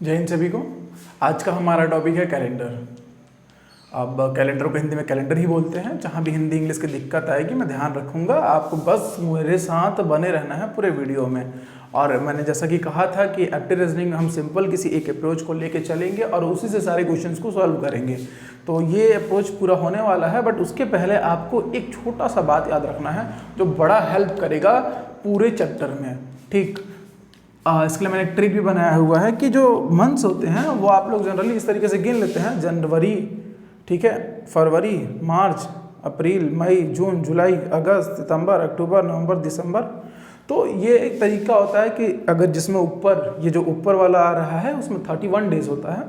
जय हिंद सभी को। आज का हमारा टॉपिक है कैलेंडर। अब कैलेंडर को हिंदी में कैलेंडर ही बोलते हैं। जहाँ भी हिंदी इंग्लिश की दिक्कत आएगी मैं ध्यान रखूँगा, आपको बस मेरे साथ बने रहना है पूरे वीडियो में। और मैंने जैसा कि कहा था कि एप्टी रीजनिंग हम सिंपल किसी एक अप्रोच को लेके चलेंगे और उसी से सारे क्वेश्चंस को सॉल्व करेंगे। तो ये अप्रोच पूरा होने वाला है, बट उसके पहले आपको एक छोटा सा बात याद रखना है जो बड़ा हेल्प करेगा पूरे चैप्टर में। ठीक, इसके लिए मैंने एक ट्रिक भी बनाया हुआ है कि जो मंथ्स होते हैं वो आप लोग जनरली इस तरीके से गिन लेते हैं। जनवरी, ठीक है, फरवरी, मार्च, अप्रैल, मई, जून, जुलाई, अगस्त, सितंबर, अक्टूबर, नवंबर, दिसंबर। तो ये एक तरीका होता है कि अगर जिसमें ऊपर ये जो ऊपर वाला आ रहा है उसमें 31 डेज होता है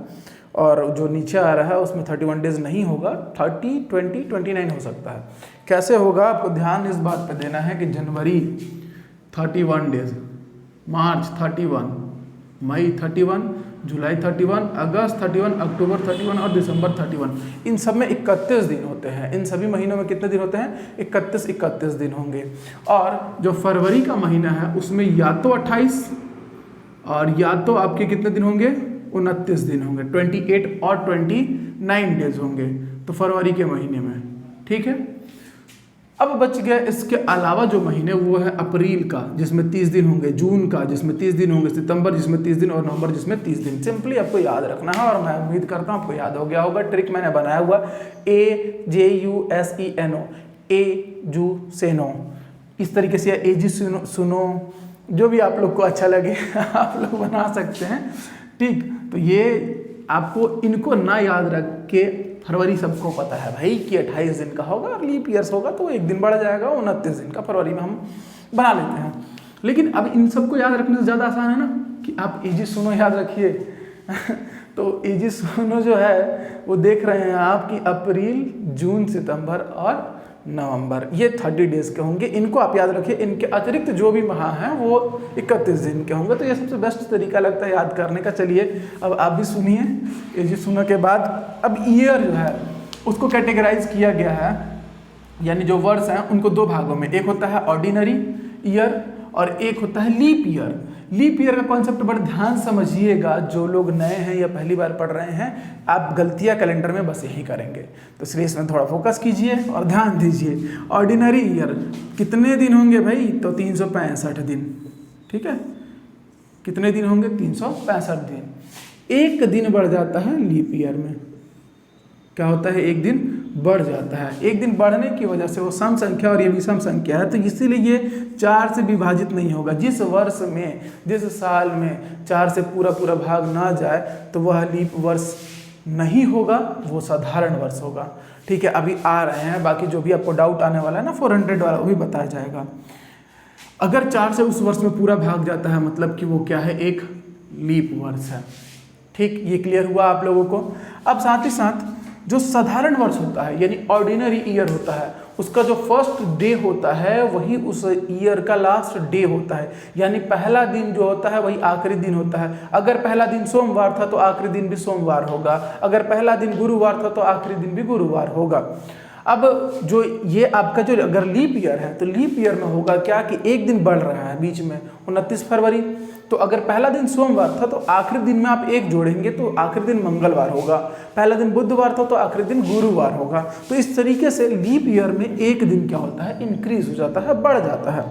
और जो नीचे आ रहा है उसमें 31 डेज नहीं होगा, 30, 20, 29 हो सकता है। कैसे होगा आपको ध्यान इस बात पर देना है कि जनवरी 31 डेज, मार्च 31, मई 31, जुलाई 31, अगस्त 31, अक्टूबर 31 और दिसंबर 31। इन सब में 31 दिन होते हैं। इन सभी महीनों में कितने दिन होते हैं? 31 दिन होंगे। और जो फरवरी का महीना है उसमें या तो 28 और या तो आपके कितने दिन होंगे? 29 दिन होंगे। 28 और 29 डेज होंगे तो फरवरी के महीने में, ठीक है। अब बच गया इसके अलावा जो महीने वो है अप्रैल का जिसमें 30 दिन होंगे, जून का जिसमें 30 दिन होंगे, सितंबर जिसमें 30 दिन और नवंबर जिसमें 30 दिन। सिंपली आपको याद रखना है और मैं उम्मीद करता हूँ आपको याद हो गया होगा। ट्रिक मैंने बनाया हुआ AJUSENO, एजुसेनो, इस तरीके से एजी सुनो, जो भी आप लोग को अच्छा लगे आप लोग बना सकते हैं। ठीक, तो ये आपको इनको ना याद रख के, फरवरी सबको पता है भाई कि 28 दिन का होगा और लीप ईयर्स होगा तो एक दिन बढ़ जाएगा, 29 दिन का फरवरी में हम बना लेते हैं। लेकिन अब इन सबको याद रखने से ज़्यादा आसान है ना कि आप एजी सुनो याद रखिए तो एजी सुनो जो है वो देख रहे हैं आप कि अप्रैल, जून, सितंबर और नवंबर, ये 30 डेज के होंगे। इनको आप याद रखिए। इनके अतिरिक्त जो भी माह हैं वो 31 दिन के होंगे। तो ये सबसे बेस्ट तरीका लगता है याद करने का। चलिए अब आप भी सुनिए। ये सुनने के बाद अब ईयर जो है उसको कैटेगराइज किया गया है, यानी जो वर्ष हैं उनको दो भागों में। एक होता है ऑर्डिनरी ईयर और एक होता है लीप ईयर। लीप ईयर का कॉन्सेप्ट बड़ा ध्यान समझिएगा। जो लोग नए हैं या पहली बार पढ़ रहे हैं, आप गलतियां कैलेंडर में बस यही करेंगे, तो इसलिए इसमें थोड़ा फोकस कीजिए और ध्यान दीजिए। ऑर्डिनरी ईयर कितने दिन होंगे भाई? तो 365 दिन, ठीक है। कितने दिन होंगे? 365 दिन। एक दिन बढ़ जाता है लीप ईयर में। क्या होता है? एक दिन बढ़ जाता है। एक दिन बढ़ने की वजह से वो सम संख्या और ये विषम संख्या है, तो इसीलिए ये 4 से विभाजित नहीं होगा। जिस वर्ष में, जिस साल में 4 से पूरा भाग ना जाए तो वह लीप वर्ष नहीं होगा, वो साधारण वर्ष होगा। ठीक है, अभी आ रहे हैं, बाकी जो भी आपको डाउट आने वाला है ना 400 वाला, वो भी बताया जाएगा। अगर 4 से उस वर्ष में पूरा भाग जाता है मतलब कि वो क्या है? एक लीप वर्ष है। ठीक, ये क्लियर हुआ आप लोगों को। अब साथ ही साथ जो साधारण वर्ष होता है यानी ऑर्डिनरी ईयर होता है, उसका जो फर्स्ट डे होता है वही उस ईयर का लास्ट डे होता है। यानी पहला दिन जो होता है वही आखिरी दिन होता है। अगर पहला दिन सोमवार था तो आखिरी दिन भी सोमवार होगा। अगर पहला दिन गुरुवार था तो आखिरी दिन भी गुरुवार होगा। अब जो ये आपका जो अगर लीप ईयर है तो लीप ईयर में होगा क्या कि एक दिन बढ़ रहा है बीच में, 29 फरवरी। तो अगर पहला दिन सोमवार था तो आखिरी दिन में आप एक जोड़ेंगे तो आखिरी दिन मंगलवार होगा। पहला दिन बुधवार था तो आखिरी दिन गुरुवार होगा। तो इस तरीके से लीप ईयर में एक दिन क्या होता है? इंक्रीज हो जाता है, बढ़ जाता है।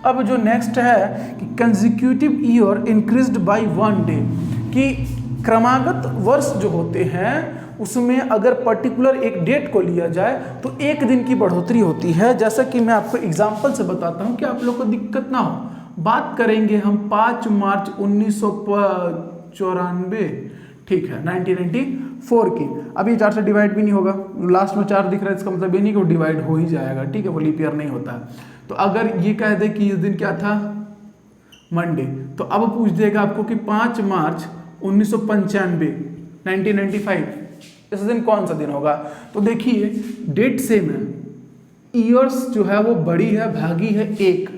अब जो नेक्स्ट है कि consecutive year increased by 1 day, कि क्रमागत वर्ष जो होते हैं उसमें अगर पर्टिकुलर एक डेट को लिया जाए तो एक दिन की बढ़ोतरी होती है। जैसा कि मैं आपको एग्जांपल से बताता हूं कि आप लोग को दिक्कत ना हो। बात करेंगे हम 5 मार्च 1994, ठीक है, 1994 की। अभी 4 से डिवाइड भी नहीं होगा, लास्ट में 4 दिख रहा है, इसका मतलब ये नहीं कि वो डिवाइड हो ही जाएगा, ठीक है, वो लीप ईयर नहीं होता है। तो अगर ये कह दे कि इस दिन क्या था? मंडे, तो अब पूछ देगा आपको कि 5 मार्च 1995, 1995, इस दिन कौन सा दिन होगा? तो देखिए डेट सेम है, ईयर्स जो है वो बड़ी है, भागी है 1,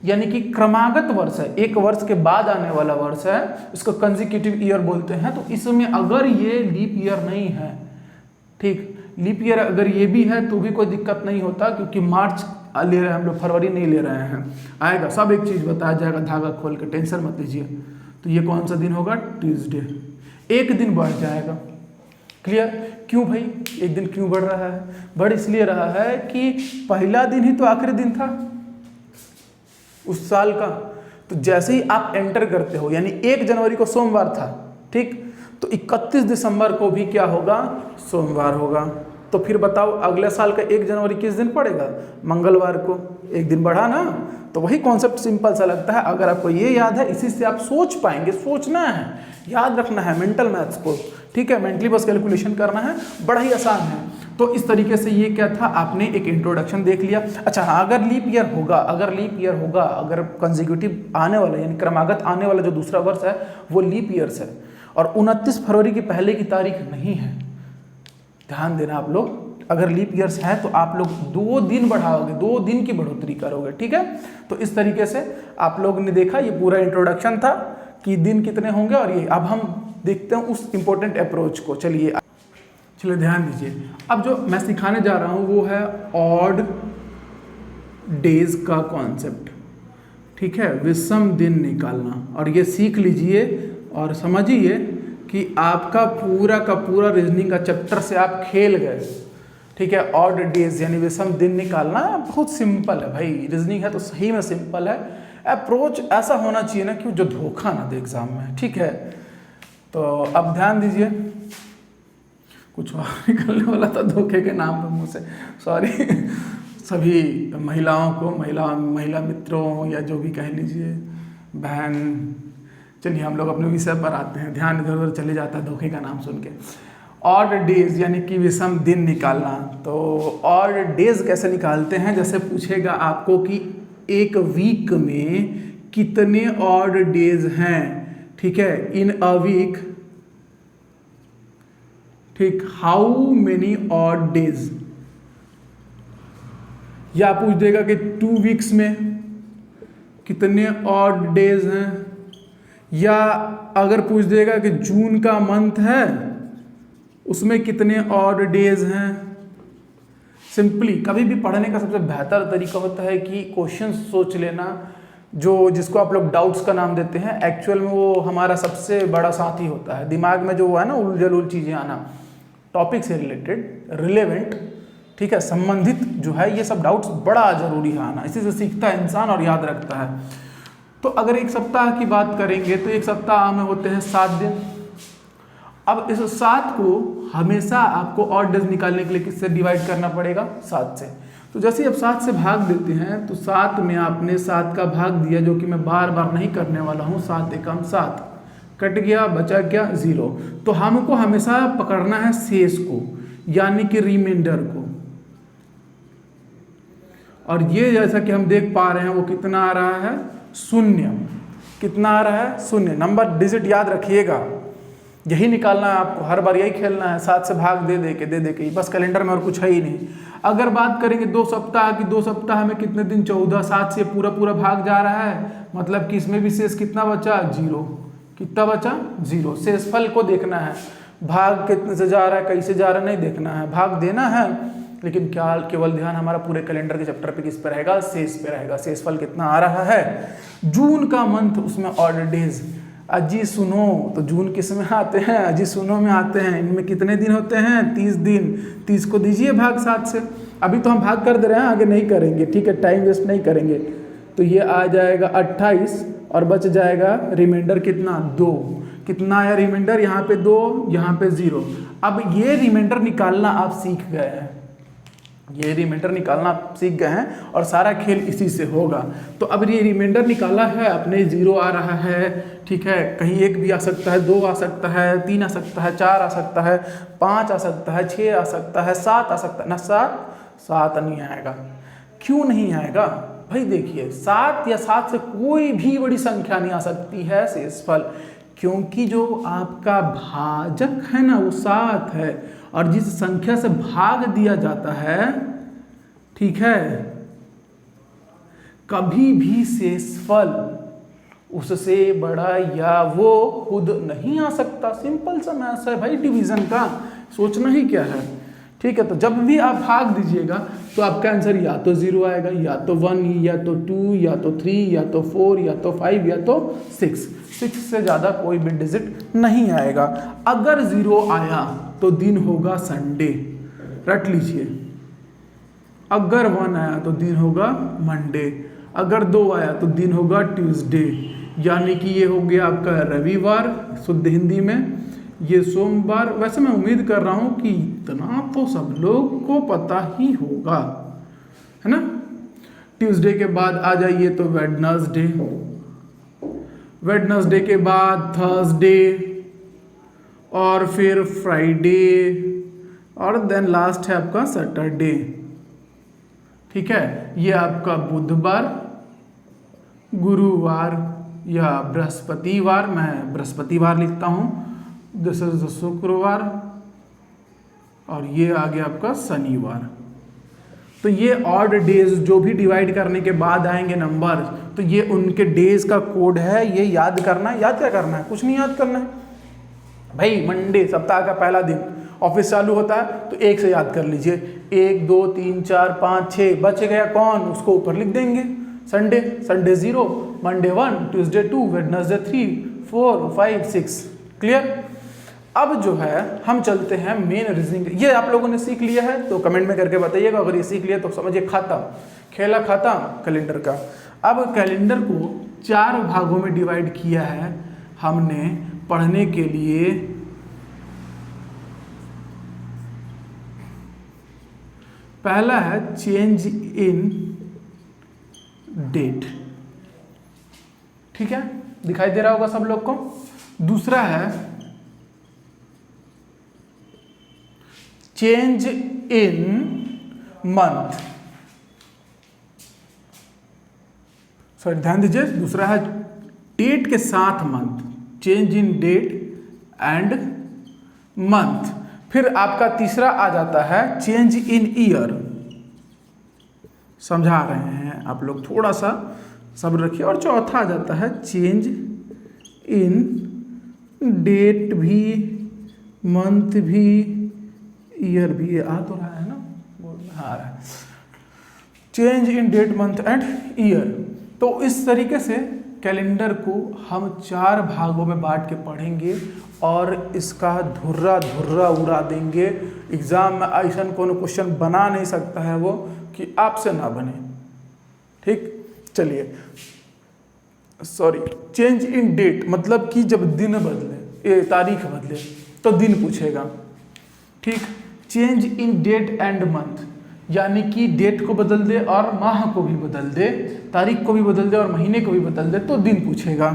यानी कि क्रमागत वर्ष है, एक वर्ष के बाद आने वाला वर्ष है, इसको कंसेक्यूटिव ईयर बोलते हैं। तो इसमें अगर ये लीप ईयर नहीं है, ठीक, लीप ईयर अगर ये भी है तो भी कोई दिक्कत नहीं होता, क्योंकि मार्च ले रहे हैं हम लोग, फरवरी नहीं ले रहे हैं। आएगा सब एक चीज़ बताया जाएगा, धागा खोल के, टेंशन मत लीजिए। तो ये कौन सा दिन होगा? ट्यूसडे। एक दिन बढ़ जाएगा। क्लियर? क्यों भाई एक दिन क्यों बढ़ रहा है? बढ़ इसलिए रहा है कि पहला दिन ही तो आखिरी दिन था उस साल का। तो जैसे ही आप एंटर करते हो, यानी 1 जनवरी को सोमवार था, ठीक, तो 31 दिसंबर को भी क्या होगा? सोमवार होगा। तो फिर बताओ अगले साल का 1 जनवरी किस दिन पड़ेगा? मंगलवार को। एक दिन बढ़ा ना। तो वही कॉन्सेप्ट सिंपल सा लगता है। अगर आपको ये याद है, इसी से आप सोच पाएंगे। सोचना है, याद रखना है मेंटल मैथ्स को, ठीक है, मेंटली बस कैलकुलेशन करना है, बड़ा ही आसान है। तो इस तरीके से ये क्या था, आपने एक इंट्रोडक्शन देख लिया। अच्छा हाँ, अगर लीप ईयर होगा, अगर कंसेक्यूटिव आने वाला यानी क्रमागत आने वाला जो दूसरा वर्ष है वो लीप ईयर्स है और 29 फरवरी की पहले की तारीख नहीं है, ध्यान देना आप लोग। अगर लीप ईयर्स है तो आप लोग 2 दिन बढ़ाओगे, 2 दिन की बढ़ोतरी करोगे, ठीक है। तो इस तरीके से आप लोग ने देखा, ये पूरा इंट्रोडक्शन था कि दिन कितने होंगे। और ये अब हम देखते हैं उस इंपॉर्टेंट अप्रोच को। चलिए ध्यान दीजिए। अब जो मैं सिखाने जा रहा हूँ वो है ऑड डेज का कॉन्सेप्ट, ठीक है, विषम दिन निकालना। और ये सीख लीजिए और समझिए कि आपका पूरा का पूरा रीजनिंग का चैप्टर से आप खेल गए, ठीक है। ऑड डेज यानी विषम दिन निकालना बहुत सिंपल है भाई, रीजनिंग है तो सही में सिंपल है। अप्रोच ऐसा होना चाहिए ना कि जो धोखा ना दे एग्जाम में, ठीक है। तो अब ध्यान दीजिए, कुछ और निकलने वाला था धोखे के नाम पे मुँह से, सॉरी। सभी महिलाओं को, महिला मित्रों या जो भी कह लीजिए, बहन। चलिए हम लोग अपने विषय पर आते हैं, ध्यान इधर उधर चले जाता है धोखे का नाम सुन के। ऑड डेज यानी कि विषम दिन निकालना। तो ऑड डेज कैसे निकालते हैं? जैसे पूछेगा आपको कि एक वीक में कितने ऑड डेज हैं, ठीक है, इन अ वीक, ठीक, हाउ मेनी ऑड डेज। या पूछ देगा कि 2 वीक्स में कितने ऑड डेज हैं, या अगर पूछ देगा कि जून का मंथ है उसमें कितने ऑड डेज हैं। सिंपली कभी भी पढ़ने का सबसे बेहतर तरीका होता है कि क्वेश्चन सोच लेना, जो जिसको आप लोग डाउट्स का नाम देते हैं, एक्चुअल में वो हमारा सबसे बड़ा साथी होता है। दिमाग में जो है ना उलझुल चीज़ें आना, टॉपिक से रिलेटेड, रिलेवेंट, ठीक है, संबंधित जो है, ये सब डाउट्स बड़ा ज़रूरी है आना। इसी से सीखता है इंसान और याद रखता है। तो अगर एक सप्ताह की बात करेंगे तो एक सप्ताह में होते हैं 7 दिन। अब इस 7 को हमेशा आपको ऑड डेज निकालने के लिए किससे डिवाइड करना पड़ेगा? 7 से। तो जैसे अब 7 से भाग देते हैं तो 7 में आपने 7 का भाग दिया, जो कि मैं बार बार नहीं करने वाला हूँ। 7 एकम 7, कट गया, बचा क्या? 0। तो हमको हमेशा पकड़ना है शेष को, यानी कि रिमाइंडर को। और ये जैसा कि हम देख पा रहे हैं वो कितना आ रहा है? 0। कितना आ रहा है? 0। नंबर डिजिट याद रखिएगा, यही निकालना है आपको, हर बार यही खेलना है। 7 से भाग दे दे के बस, कैलेंडर में और कुछ है ही नहीं। अगर बात करेंगे 2 सप्ताह की, 2 सप्ताह में कितने दिन? 14। 7 से पूरा भाग जा रहा है, मतलब कि इसमें भी शेष कितना बचा? 0। कितना बचा? 0। शेषफल को देखना है, भाग कितने से जा रहा है, कैसे जा रहा है, नहीं देखना है, भाग देना है। लेकिन क्या केवल ध्यान हमारा पूरे कैलेंडर के चैप्टर पे किस पे रहेगा? शेष पे रहेगा। शेषफल कितना आ रहा है? जून का मंथ, उसमें ऑड डेज। अजी सुनो, तो जून किस में आते हैं? अजी सुनो में आते हैं। इनमें कितने दिन होते हैं? 30 दिन। 30 को दीजिए भाग 7 से। अभी तो हम भाग कर दे रहे हैं, आगे नहीं करेंगे, ठीक है, टाइम वेस्ट नहीं करेंगे। तो ये आ जाएगा 28 और बच जाएगा रिमाइंडर कितना? 2। कितना आया रिमाइंडर? यहाँ पे 2, यहाँ पे 0। अब ये रिमाइंडर निकालना आप सीख गए हैं, ये रिमाइंडर निकालना आप सीख गए हैं और सारा खेल इसी से होगा। तो अब ये रिमाइंडर निकाला है अपने, 0 आ रहा है, ठीक है, कहीं 1 भी आ सकता है, 2 आ सकता है, 3 आ सकता है, 4 आ सकता है, 5 आ सकता है, 6 आ सकता है, 7 आ सकता है ना। 7 नहीं आएगा। क्यों नहीं आएगा भाई? देखिए 7 या 7 से कोई भी बड़ी संख्या नहीं आ सकती है शेषफल, क्योंकि जो आपका भाजक है ना वो 7 है, और जिस संख्या से भाग दिया जाता है, ठीक है, कभी भी शेषफल उससे बड़ा या वो खुद नहीं आ सकता। सिंपल सा मैथ्स है भाई, डिवीजन का, सोचना ही क्या है, ठीक है, तो जब भी आप भाग दीजिएगा तो आपका आंसर या तो 0 आएगा, या तो 1, या तो 2, या तो 3, या तो 4, या तो 5, या तो 6। 6 से ज़्यादा कोई भी डिजिट नहीं आएगा। अगर 0 आया तो दिन होगा संडे, रट लीजिए। अगर 1 आया तो दिन होगा मंडे, अगर 2 आया तो दिन होगा ट्यूसडे, यानी कि ये हो गया आपका रविवार शुद्ध हिंदी में, ये सोमवार। वैसे मैं उम्मीद कर रहा हूँ कि इतना तो सब लोग को पता ही होगा, है ना। ट्यूसडे के बाद आ जाइए तो वेडनेसडे, वेडनेसडे के बाद थर्सडे, और फिर फ्राइडे, और देन लास्ट है आपका सैटरडे। ठीक है, ये आपका बुधवार, गुरुवार या बृहस्पतिवार, मैं बृहस्पतिवार लिखता हूँ, दिस इज शुक्रवार, और ये आ गया आपका शनिवार। तो ये ऑड डेज जो भी डिवाइड करने के बाद आएंगे नंबर, तो ये उनके डेज का कोड है, ये याद करना है। याद क्या करना है, कुछ नहीं याद करना है भाई। मंडे सप्ताह का पहला दिन, ऑफिस चालू होता है तो 1 से याद कर लीजिए, 1 2 3 4 5 6, बच गया कौन, उसको ऊपर लिख देंगे। Sunday, Sunday 0, Monday 1, Tuesday 2, Wednesday 3, 4 5 6। Clear. अब जो है हम चलते हैं मेन रीजनिंग। ये आप लोगों ने सीख लिया है तो कमेंट में करके बताइएगा, अगर ये सीख लिया तो समझिए खत्म, खेला खत्म कैलेंडर का। अब कैलेंडर को 4 भागों में डिवाइड किया है हमने पढ़ने के लिए। पहला है चेंज इन डेट, ठीक है, दिखाई दे रहा होगा सब लोग को। दूसरा है चेंज इन मंथ, सॉरी ध्यान दीजिए, दूसरा है डेट के साथ month, change in date and month. फिर आपका तीसरा आ जाता है चेंज इन ईयर, समझा रहे हैं आप लोग, थोड़ा सा सब्र रखिए। और चौथा आ जाता है चेंज इन डेट भी, मंथ भी, ईयर भी। ये आ तो रहा है ना, बोलना आ रहा है, change in date month and year. तो इस तरीके से कैलेंडर को हम 4 भागों में बांट के पढ़ेंगे और इसका धुर्रा धुर्रा उड़ा देंगे। एग्जाम में ऐसा कोनो क्वेश्चन बना नहीं सकता है वो कि आपसे ना बने। ठीक, चलिए, सॉरी, चेंज इन डेट मतलब कि जब दिन बदले, तारीख बदले तो दिन पूछेगा। ठीक, change in date and month यानी कि डेट को बदल दे और माह को भी बदल दे, तारीख को भी बदल दे और महीने को भी बदल दे तो दिन पूछेगा।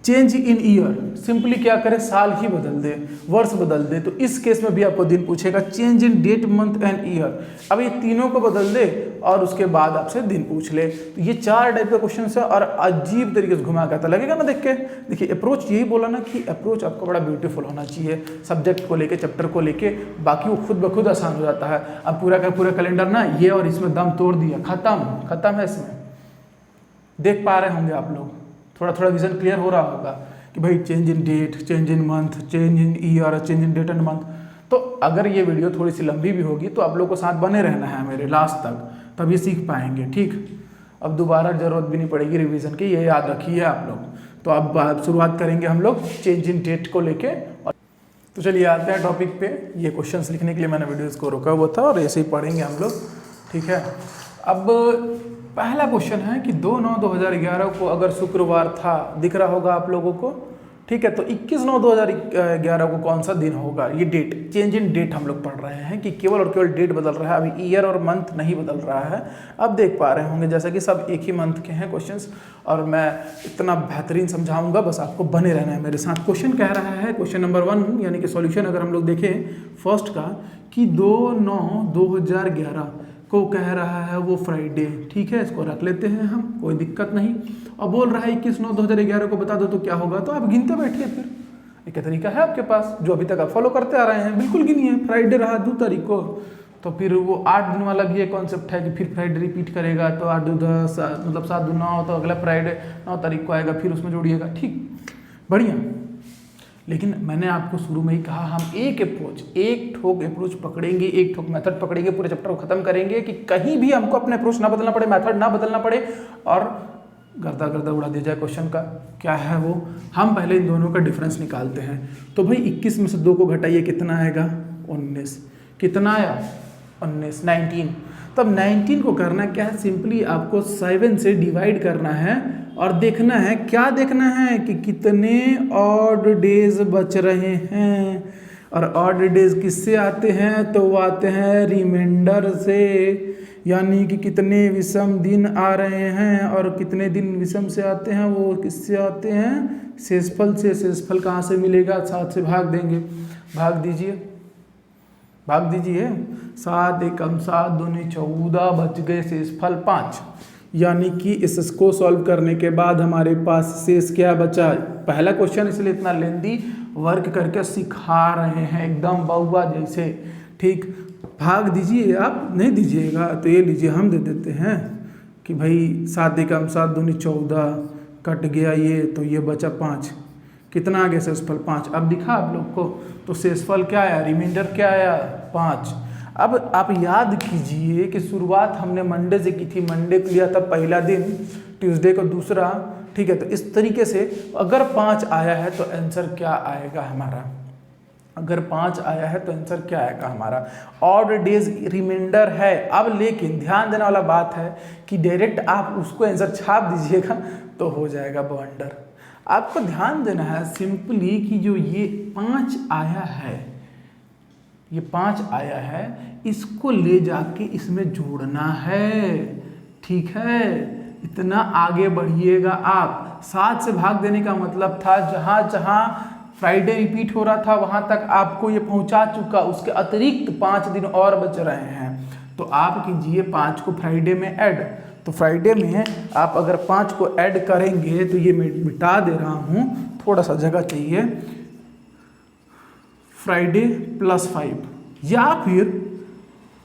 चेंज इन ईयर सिंपली क्या करे, साल ही बदल दे, वर्ष बदल दे, तो इस केस में भी आपको दिन पूछेगा। Change in date month and year, अब ये तीनों को बदल दे और उसके बाद आपसे दिन पूछ ले। तो ये 4 टाइप के क्वेश्चन है और अजीब तरीके से घुमा के आता लगेगा ना देख के। देखिए अप्रोच यही बोला ना कि अप्रोच आपका बड़ा ब्यूटीफुल होना चाहिए सब्जेक्ट को लेके, चैप्टर को लेके, बाकी वो खुद ब खुद आसान हो जाता है। अब पूरा का पूरा कैलेंडर ना ये और इसमें दम तोड़ दिया, खत्म है इसमें। देख पा रहे होंगे आप लोग, थोड़ा थोड़ा विजन क्लियर हो रहा होगा कि भाई change in date, change in month, change in year, change in date and month. तो अगर ये वीडियो थोड़ी सी लंबी भी होगी तो आप लोग को साथ बने रहना है मेरे लास्ट तक, तब ये सीख पाएंगे। ठीक, अब दोबारा जरूरत भी नहीं पड़ेगी रिवीजन की, ये याद रखिए आप लोग। तो अब शुरुआत करेंगे हम लोग चेंज इन डेट को लेके। तो चलिए आते हैं टॉपिक पे। ये क्वेश्चंस लिखने के लिए मैंने वीडियोज़ को रोका हुआ था और ऐसे ही पढ़ेंगे हम लोग। ठीक है, अब पहला क्वेश्चन है कि 2/9/2011 को अगर शुक्रवार था, दिख रहा होगा आप लोगों को। ठीक है, तो 21/9/2011 को कौन सा दिन होगा, ये डेट, चेंज इन डेट हम लोग पढ़ रहे हैं कि केवल और केवल डेट बदल रहा है, अभी ईयर और मंथ नहीं बदल रहा है। अब देख पा रहे होंगे जैसा कि सब एक ही मंथ के हैं क्वेश्चंस और मैं इतना बेहतरीन समझाऊंगा, बस आपको बने रहना है मेरे साथ। क्वेश्चन कह रहा है, क्वेश्चन नंबर 1 यानी कि सॉल्यूशन अगर हम लोग देखें फर्स्ट का, कि 2/9/2011 को कह रहा है वो फ्राइडे। ठीक है, इसको रख लेते हैं हम, कोई दिक्कत नहीं। और बोल रहा है 21/9/2011 को बता दो तो क्या होगा, तो आप गिनते बैठिए। फिर एक तरीका है आपके पास जो अभी तक आप फॉलो करते आ रहे हैं, बिल्कुल गिनिए। फ्राइडे रहा 2 तारीख को, तो फिर वो 8 दिन वाला भी एक कॉन्सेप्ट है कि फिर फ्राइडे रिपीट करेगा, तो 8 2 10 मतलब 7 2 9, तो अगला फ्राइडे 9 तारीख को आएगा, फिर उसमें जोड़िएगा। ठीक, बढ़िया। लेकिन मैंने आपको शुरू में ही कहा, हम एक ठोक अप्रोच पकड़ेंगे, एक ठोक मेथड पकड़ेंगे, पूरे चैप्टर को खत्म करेंगे कि कहीं भी हमको अपने अप्रोच ना बदलना पड़े, मेथड ना बदलना पड़े और गर्दा गर्दा उड़ा दिया जाए क्वेश्चन का। क्या है वो, हम पहले इन दोनों का डिफरेंस निकालते हैं। तो भाई 21 में से 2 को घटाइए, कितना आएगा 19। कितना आया 19, 19। तब 19 को करना क्या है, सिंपली आपको 7 से डिवाइड करना है और देखना है, क्या देखना है कि कितने ऑड डेज बच रहे हैं। और ऑड डेज किससे आते हैं, तो वो आते हैं रिमाइंडर से, यानी कि कितने विषम दिन आ रहे हैं। और कितने दिन विषम से आते हैं, वो किससे आते हैं, शेषफल से। शेषफल कहाँ से मिलेगा, 7 से भाग देंगे। भाग दीजिए 7 एकम 7 दूनी 14, बच गए शेषफल 5। यानी कि इसको सॉल्व करने के बाद हमारे पास शेष क्या बचा। पहला क्वेश्चन इसलिए इतना लेंदी वर्क करके सिखा रहे हैं, एकदम बउआ जैसे। ठीक, भाग दीजिए, आप नहीं दीजिएगा तो ये लीजिए, हम दे देते हैं कि भाई 7 एकम 7 दूनी 14, कट गया ये, तो ये बचा 5। कितना आ गया शेषफल 5। अब दिखा आप लोग को, तो शेषफल क्या आया, रिमाइंडर क्या आया 5। अब आप याद कीजिए कि शुरुआत हमने मंडे से की थी, मंडे को लिया था पहला दिन, ट्यूसडे को दूसरा। ठीक है, तो इस तरीके से अगर 5 आया है तो आंसर क्या आएगा हमारा, अगर 5 आया है तो आंसर क्या आएगा हमारा, ऑड डेज रिमाइंडर है। अब लेकिन ध्यान देने वाला बात है कि डायरेक्ट आप उसको आंसर छाप दीजिएगा तो हो जाएगा बवंडर। आपको ध्यान देना है सिंपली कि जो ये 5 आया है, ये 5 आया है, इसको ले जाके इसमें जोड़ना है। ठीक है, इतना आगे बढ़िएगा आप। 7 से भाग देने का मतलब था जहाँ जहाँ फ्राइडे रिपीट हो रहा था वहाँ तक आपको ये पहुँचा चुका, उसके अतिरिक्त 5 दिन और बच रहे हैं। तो आप कीजिए 5 को फ्राइडे में ऐड। तो फ्राइडे में आप अगर 5 को ऐड करेंगे तो ये मैं मिटा दे रहा हूँ, थोड़ा सा जगह चाहिए, फ्राइडे प्लस 5, या फिर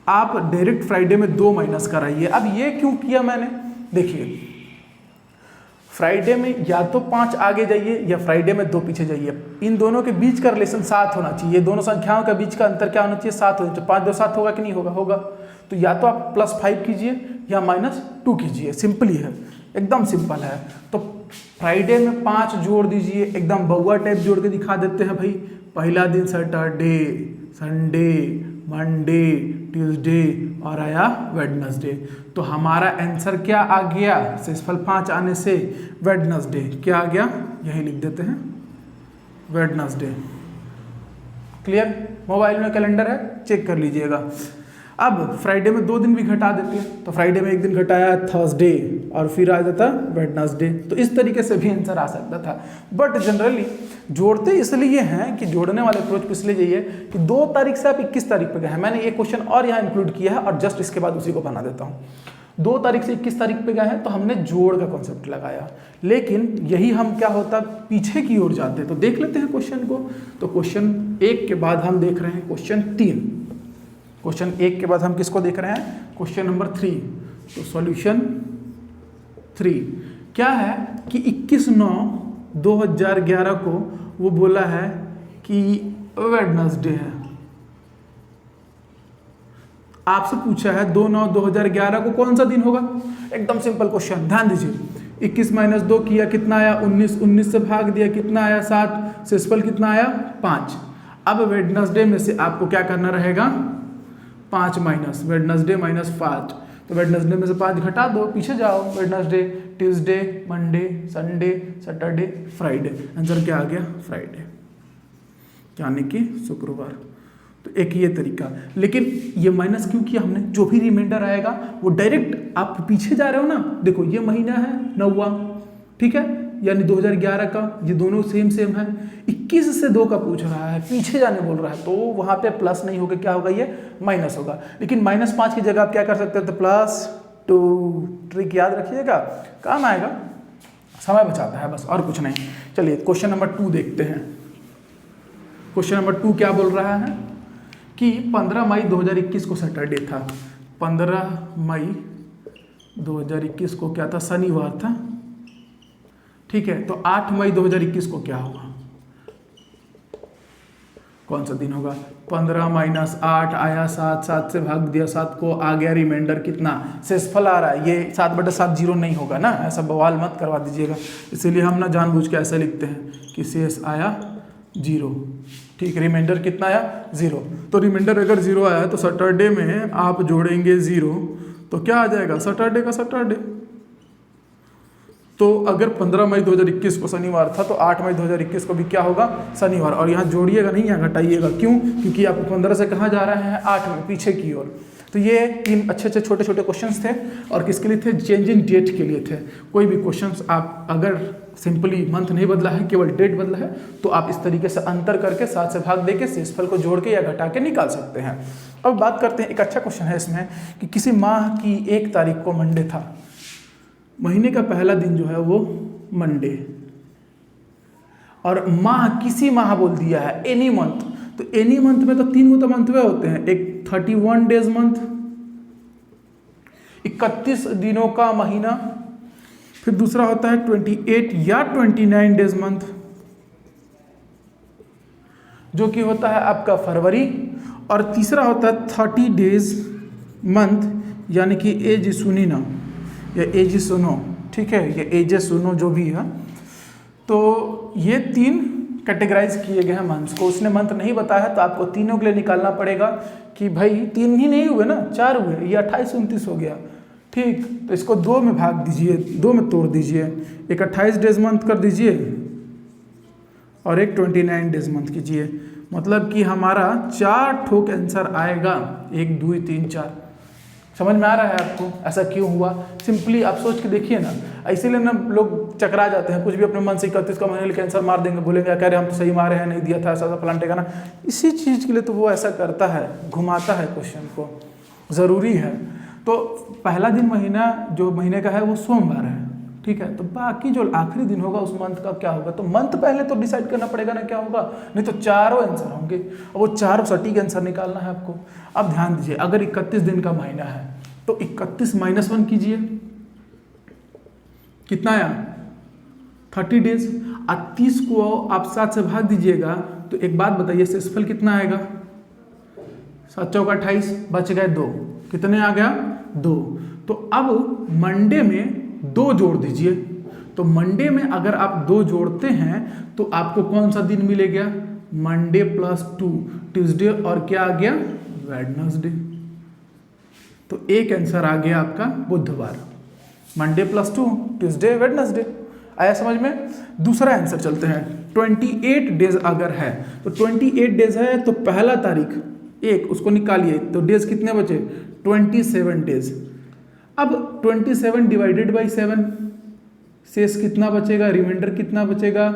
आप डायरेक्ट फ्राइडे में 2 माइनस कराइए। अब ये क्यों किया मैंने, देखिए फ्राइडे में या तो 5 आगे जाइए या फ्राइडे में 2 पीछे जाइए, इन दोनों के बीच का रिलेशन 7 होना चाहिए। दोनों संख्याओं के बीच का अंतर क्या होना चाहिए, 7 होना चाहिए। 5 2 7 होगा कि नहीं होगा, होगा। तो या तो आप +5 कीजिए या -2 कीजिए, सिंपल ही है, एकदम सिंपल है। तो फ्राइडे में 5 जोड़ दीजिए, एकदम बउआ टाइप जोड़ के दिखा देते हैं भाई। पहला दिन सैटरडे, संडे, मंडे, ट्यूसडे और आया वेडनेसडे। तो हमारा आंसर क्या आ गया, शेषफल 5 आने से वेडनेसडे क्या आ गया, यही लिख देते हैं वेडनेसडे। क्लियर, मोबाइल में कैलेंडर है, चेक कर लीजिएगा। अब फ्राइडे में 2 दिन भी घटा देते हैं, तो फ्राइडे में 1 दिन घटाया थर्सडे और फिर आ जाता वेडनेसडे। तो इस तरीके से भी आंसर आ सकता था, बट जनरली जोड़ते इसलिए हैं कि जोड़ने वाले अप्रोच पे इसलिए जाइए कि 2 तारीख से आप 21 तारीख पे गए हैं। मैंने एक क्वेश्चन और यहाँ इंक्लूड किया है और जस्ट इसके बाद उसी को बना देता हूँ। 2 तारीख से 21 तारीख पे गए हैं तो हमने जोड़ का कॉन्सेप्ट लगाया, लेकिन यही हम क्या होता पीछे की ओर जाते। तो देख लेते हैं क्वेश्चन को। तो क्वेश्चन 1 के बाद हम देख रहे हैं क्वेश्चन 3। क्वेश्चन 1 के बाद हम किसको देख रहे हैं, क्वेश्चन नंबर 3। तो सॉल्यूशन 3 क्या है कि 21/9/2011 को वो बोला है कि वेडनेसडे है। आपसे पूछा है 2/9/2011 को कौन सा दिन होगा। एकदम सिंपल क्वेश्चन, ध्यान दीजिए। 21 - 2 किया, कितना आया 19, 19 से भाग दिया, कितना आया 7, शेषफल कितना आया 5। अब वेडनेसडे में से आपको क्या करना रहेगा, 5 माइनस, वेडनेसडे -5। तो वेडनेसडे में से 5 घटा दो, पीछे जाओ, Wednesday, Tuesday, Monday, Sunday, Saturday, Friday. Answer क्या आ गया, फ्राइडे, यानी कि शुक्रवार। तो एक ये तरीका, लेकिन ये माइनस क्यों किया हमने, जो भी रिमाइंडर आएगा वो डायरेक्ट आप पीछे जा रहे हो ना। देखो ये महीना है 9वां, ठीक है, यानी 2011 का, ये दोनों सेम है। 21 से 2 का पूछ रहा है, पीछे जाने बोल रहा है, तो वहाँ पे प्लस नहीं होगा, क्या होगा, ये माइनस होगा। लेकिन -5 की जगह आप क्या कर सकते हो, तो +2। ट्रिक याद रखिएगा, काम आएगा, समय बचाता है बस, और कुछ नहीं। चलिए क्वेश्चन नंबर 2 देखते हैं। क्वेश्चन नंबर 2 क्या बोल रहा है कि 15 मई 2021 को सैटरडे था। 15 मई 2021 को क्या था, शनिवार था, ठीक है। तो 8 मई 2021 को क्या हुआ, कौन सा दिन होगा? 15 माइनस 8 आया 7, 7 से भाग दिया 7 को, आ गया रिमाइंडर कितना? शेषफल आ रहा है, ये 7/7 जीरो नहीं होगा ना, ऐसा बवाल मत करवा दीजिएगा। इसीलिए हम ना जानबूझ के ऐसा लिखते हैं कि शेष आया 0, ठीक, रिमाइंडर कितना आया? 0। तो रिमाइंडर अगर 0 आया तो सैटरडे में आप जोड़ेंगे 0 तो क्या आ जाएगा? सैटरडे का सैटरडे। तो अगर 15 मई 2021 को शनिवार था तो 8 मई 2021 को भी क्या होगा? शनिवार। और यहाँ जोड़िएगा नहीं, यहाँ घटाइएगा। क्यों? क्योंकि आप 15 से कहाँ जा रहे हैं? 8 में, पीछे की ओर। तो ये 3 अच्छे छोटे छोटे क्वेश्चंस थे। और किसके लिए थे? चेंजिंग डेट के लिए थे। कोई भी क्वेश्चंस आप अगर सिंपली मंथ नहीं बदला है, केवल डेट बदला है, तो आप इस तरीके से अंतर करके 7 से भाग देके शेषफल को जोड़ के या घटा के निकाल सकते हैं। अब बात करते हैं, एक अच्छा क्वेश्चन है इसमें कि किसी माह की 1 तारीख को मंडे था, महीने का पहला दिन जो है वो मंडे, और माह किसी माह बोल दिया है, एनी मंथ। तो एनी मंथ में तो 3 गो तो मंथवे होते हैं, एक 31 डेज मंथ, 31 दिनों का महीना, फिर दूसरा होता है 28 या 29 डेज मंथ, जो कि होता है आपका फरवरी, और तीसरा होता है 30 डेज मंथ, यानी कि एज सुनी ना या एज सुनो, ठीक है, ये एज सुनो जो भी है। तो ये 3 कैटेगराइज किए गए हैं मंथ्स को। उसने मंथ नहीं बताया है तो आपको तीनों के लिए निकालना पड़ेगा कि भाई 3 ही नहीं हुए ना, 4 हुए, ये 28 29 हो गया, ठीक। तो इसको 2 में भाग दीजिए, 2 में तोड़ दीजिए, एक 28 डेज मंथ कर दीजिए और एक 29 डेज मंथ कीजिए। मतलब कि हमारा 4 ठोक आंसर आएगा, 1 2 3 4। समझ में आ रहा है आपको ऐसा क्यों हुआ? सिंपली आप सोच के देखिए ना। इसीलिए ना लोग चकरा जाते हैं, कुछ भी अपने मन से 31 का महीने लेके आंसर मार देंगे, बोलेंगे कह रहे हम तो सही मारे हैं, नहीं दिया था ऐसा फलान टेगा ना। इसी चीज़ के लिए तो वो ऐसा करता है, घुमाता है क्वेश्चन को, ज़रूरी है। तो पहला दिन महीना जो महीने का है वो सोमवार है, ठीक है। तो बाकी जो आखिरी दिन होगा उस मंथ का क्या होगा? तो मंथ पहले तो डिसाइड करना पड़ेगा ना क्या होगा, नहीं तो 4 आंसर होंगे और वो 4 सटीक आंसर निकालना है आपको। अब ध्यान दीजिए, अगर 31 दिन का महीना है तो 31 - 1 कीजिए, कितना आया? 30 डेज। 30 को आप 7 से भाग दीजिएगा तो एक बात बताइए, शेषफल कितना आएगा? 7 चौका 28, बच गए 2, कितने आ गया? 2। तो अब मंडे में 2 जोड़ दीजिए। तो मंडे में अगर आप 2 जोड़ते हैं तो आपको कौन सा दिन मिलेगा? मंडे +2, ट्यूसडे और क्या आ गया? वेडनेसडे। तो एक आंसर आ गया आपका बुधवार। Monday +2, Tuesday, Wednesday. आया समझ में? दूसरा आंसर चलते हैं। 28 डेज अगर है तो 28 डेज है तो पहला तारीख 1 उसको निकालिए, तो डेज कितने बचे? 27 डेज। अब 27 डिवाइडेड बाई 7, शेष कितना बचेगा? रिमाइंडर कितना बचेगा?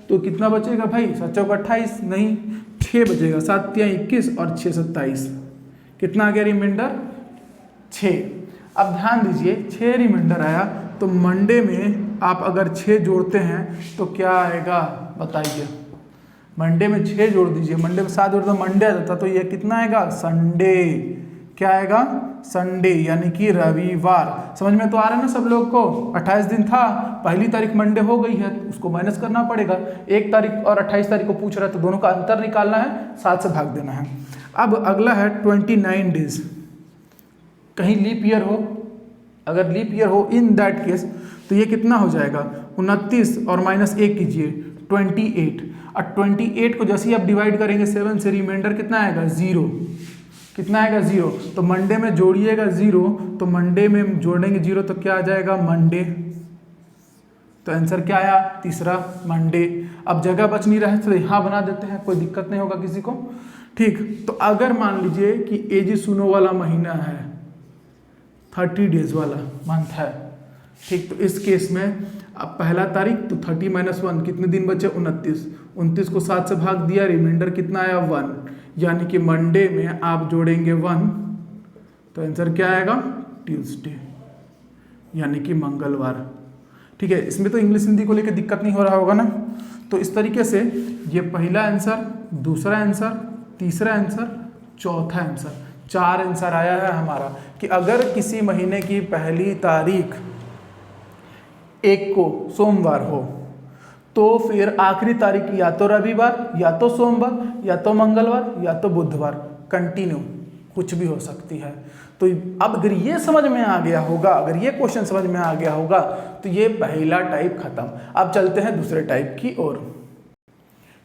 तो कितना बचेगा भाई? 7 चौका 28 नहीं, 6 बचेगा, 7 तिया 21 और 6 27, कितना आ गया रिमाइंडर? 6। अब ध्यान दीजिए, 6 रिमाइंडर आया तो मंडे में आप अगर 6 जोड़ते हैं तो क्या आएगा बताइए? मंडे में 6 जोड़ दीजिए, मंडे में 7 जोड़ते मंडे आ जाता, तो ये कितना आएगा? संडे। क्या आएगा? संडे, यानी कि रविवार। समझ में तो आ रहा है ना सब लोग को? 28 दिन था, पहली तारीख मंडे हो गई है, उसको माइनस करना पड़ेगा। 1 तारीख और 28 तारीख को पूछ रहा है तो दोनों का अंतर निकालना है, 7 से भाग देना है। अब अगला है 29 डेज। कहीं लीप ईयर हो, अगर लीप ईयर हो इन दैट केस तो ये कितना हो जाएगा? 29 और -1 कीजिए, 28। और 28 को जैसे ही आप डिवाइड करेंगे 7 से, रिमाइंडर कितना आएगा? 0। कितना आएगा? 0। तो मंडे में जोड़िएगा 0, तो मंडे में जोड़ेंगे 0 तो क्या आ जाएगा? मंडे। तो आंसर क्या आया? तीसरा, मंडे। अब जगह बच नहीं रहा है तो यहाँ बना देते हैं, कोई दिक्कत नहीं होगा किसी को, ठीक। तो अगर मान लीजिए कि एजी सुनो वाला महीना है, 30 डेज वाला मंथ है, ठीक। तो इस केस में अब पहला तारीख तो 30 - 1, कितने दिन बचे? 29। 29 को 7 से भाग दिया, रिमाइंडर कितना आया? 1, यानी कि मंडे में आप जोड़ेंगे 1 तो आंसर क्या आएगा? ट्यूसडे, यानी कि मंगलवार, ठीक है। इसमें तो इंग्लिश हिंदी को लेकर दिक्कत नहीं हो रहा होगा ना। तो इस तरीके से ये पहला आंसर, दूसरा आंसर, तीसरा आंसर, चौथा आंसर, 4 आंसर आया है हमारा कि अगर किसी महीने की पहली तारीख 1 को सोमवार हो तो फिर आखिरी तारीख या तो रविवार, या तो सोमवार, या तो मंगलवार, या तो बुधवार, कंटिन्यू कुछ भी हो सकती है। तो अब अगर ये समझ में आ गया होगा, अगर ये क्वेश्चन समझ में आ गया होगा, तो ये पहला टाइप खत्म। अब चलते हैं दूसरे टाइप की ओर।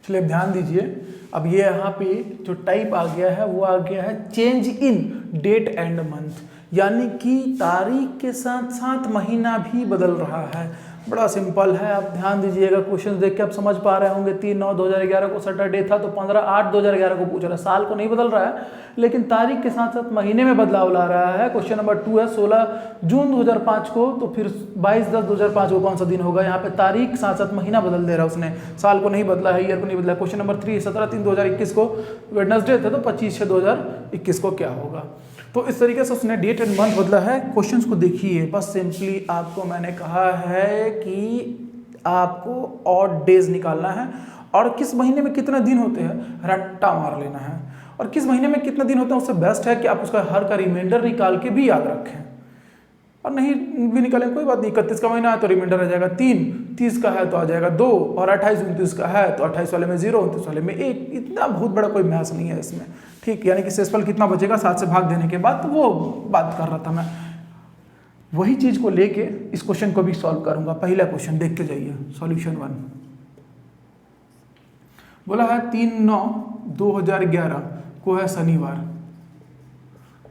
चलिए अब ध्यान दीजिए, अब ये यहाँ पे जो टाइप आ गया है वो आ गया है change in date and month, यानी कि तारीख के साथ साथ महीना भी बदल रहा है। बड़ा सिंपल है, आप ध्यान दीजिएगा, क्वेश्चन देख के आप समझ पा रहे होंगे। 3/9/2011 को सैटरडे था तो 15/8/2011 को पूछ रहा है। साल को नहीं बदल रहा है, लेकिन तारीख के साथ साथ महीने में बदलाव ला रहा है। क्वेश्चन नंबर 2 है 16 जून 2005 को, तो फिर 22/10/2005 को कौन सा दिन होगा? यहाँ पे तारीख साथ साथ महीना बदल दे रहा है उसने, साल को नहीं बदला है, ईयर को नहीं बदला है। क्वेश्चन नंबर 3 17/3/2021 को वेडनेसडे था तो 25/6/2021 को क्या होगा? तो इस तरीके से उसने डेट एंड मंथ बदला है। क्वेश्चंस को देखिए, बस सिंपली आपको मैंने कहा है कि आपको ऑड डेज निकालना है और किस महीने में कितने दिन होते हैं रट्टा मार लेना है, और किस महीने में कितने दिन होते हैं उससे बेस्ट है कि आप उसका हर का रिमाइंडर निकाल के भी याद रखें, और नहीं भी निकालें कोई बात नहीं। 31 का महीना है तो रिमाइंडर आ जाएगा 3, 30 का है तो आ जाएगा 2, और 28 29 का है तो 28 वाले में 0, 29 वाले में 1। इतना बहुत बड़ा कोई मैथ्स नहीं है इसमें, ठीक। यानी कि शेषफल कितना बचेगा 7 से भाग देने के बाद, तो वो बात कर रहा था मैं। वही चीज को लेके इस क्वेश्चन को भी सॉल्व करूंगा। पहला क्वेश्चन देखते जाइए, सॉल्यूशन 1 बोला है 3/9/2011 को है शनिवार,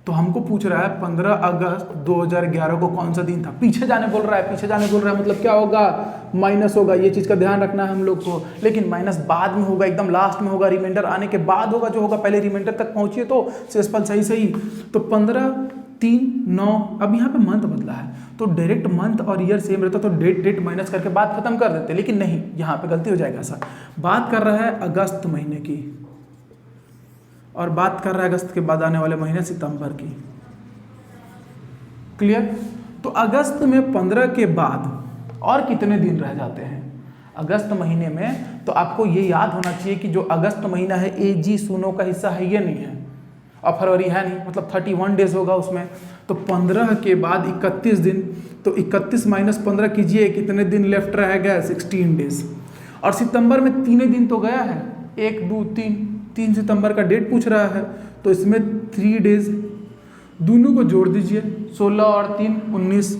तो हमको पूछ रहा है 15 अगस्त 2011 को कौन सा दिन था। पीछे जाने बोल रहा है, पीछे जाने बोल रहा है मतलब क्या होगा? माइनस होगा। ये चीज़ का ध्यान रखना है हम लोग को, लेकिन माइनस बाद में होगा, एकदम लास्ट में होगा, रिमाइंडर आने के बाद होगा जो होगा। पहले रिमाइंडर तक पहुंचिए तो शेषफल सही सही। तो 15, 3, 9, अब यहाँ पे मंथ बदला है तो डायरेक्ट मंथ और ईयर सेम रहता तो डेट माइनस करके बात खत्म कर देते, लेकिन नहीं, यहाँ पे गलती हो जाएगा। सर बात कर रहा है अगस्त महीने की, और बात कर रहा है अगस्त के बाद आने वाले महीने सितंबर की। क्लियर? तो अगस्त में 15 के बाद और कितने दिन रह जाते हैं अगस्त महीने में? तो आपको ये याद होना चाहिए कि जो अगस्त महीना है AG सूनों का हिस्सा है, ये नहीं है, और फरवरी है नहीं, मतलब 31 डेज होगा उसमें। तो 15 के बाद 31 दिन, तो 31 माइनस 15 कीजिए, कितने दिन लेफ्ट रह गया? 16 डेज। और सितंबर में 3 दिन तो गया है, 1 2 3 सितंबर का डेट पूछ रहा है, तो इसमें 3 डेज, दोनों को जोड़ दीजिए, 16 और 3 19,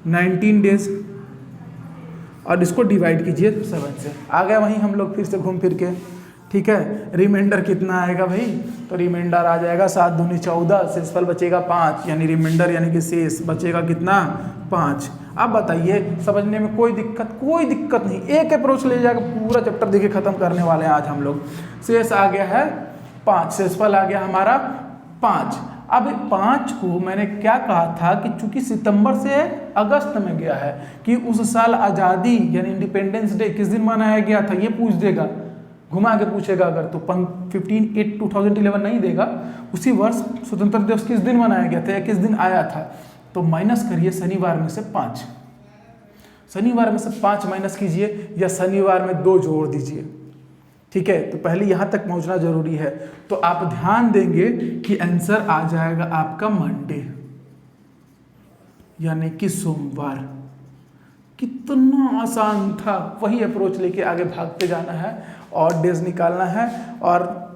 19 डेज, और इसको डिवाइड कीजिए 7 से। आ गया वहीं हम लोग फिर से घूम फिर के, ठीक है। रिमाइंडर कितना आएगा भाई? तो रिमाइंडर आ जाएगा 7 दूनी 14, शेषफल बचेगा 5, यानी रिमाइंडर यानी कि शेष बचेगा कितना? 5। अब बताइए, समझने में कोई दिक्कत नहीं, एक अप्रोच ले जाकर पूरा चैप्टर देखिए खत्म करने वाले हैं आज हम लोग। शेष आ गया है 5, शेषफल आ गया हमारा 5। अब 5 को मैंने क्या कहा था कि चूंकि सितंबर से अगस्त में गया है, कि उस साल आज़ादी यानी इंडिपेंडेंस डे किस दिन मनाया गया था, ये पूछ देगा, घुमा के पूछेगा अगर, तो 15/8/2011 नहीं देगा, उसी वर्ष स्वतंत्रता दिवस किस दिन मनाया गया था या किस दिन आया था। तो माइनस करिए शनिवार में से 5, शनिवार में से 5 माइनस कीजिए, या शनिवार में 2 जोड़ दीजिए, ठीक है। तो पहले यहाँ तक पहुँचना जरूरी है। तो आप ध्यान देंगे कि आंसर आ जाएगा आपका मंडे, यानी कि सोमवार। कितना आसान था। वही अप्रोच लेके आगे भागते जाना है और डेज निकालना है, और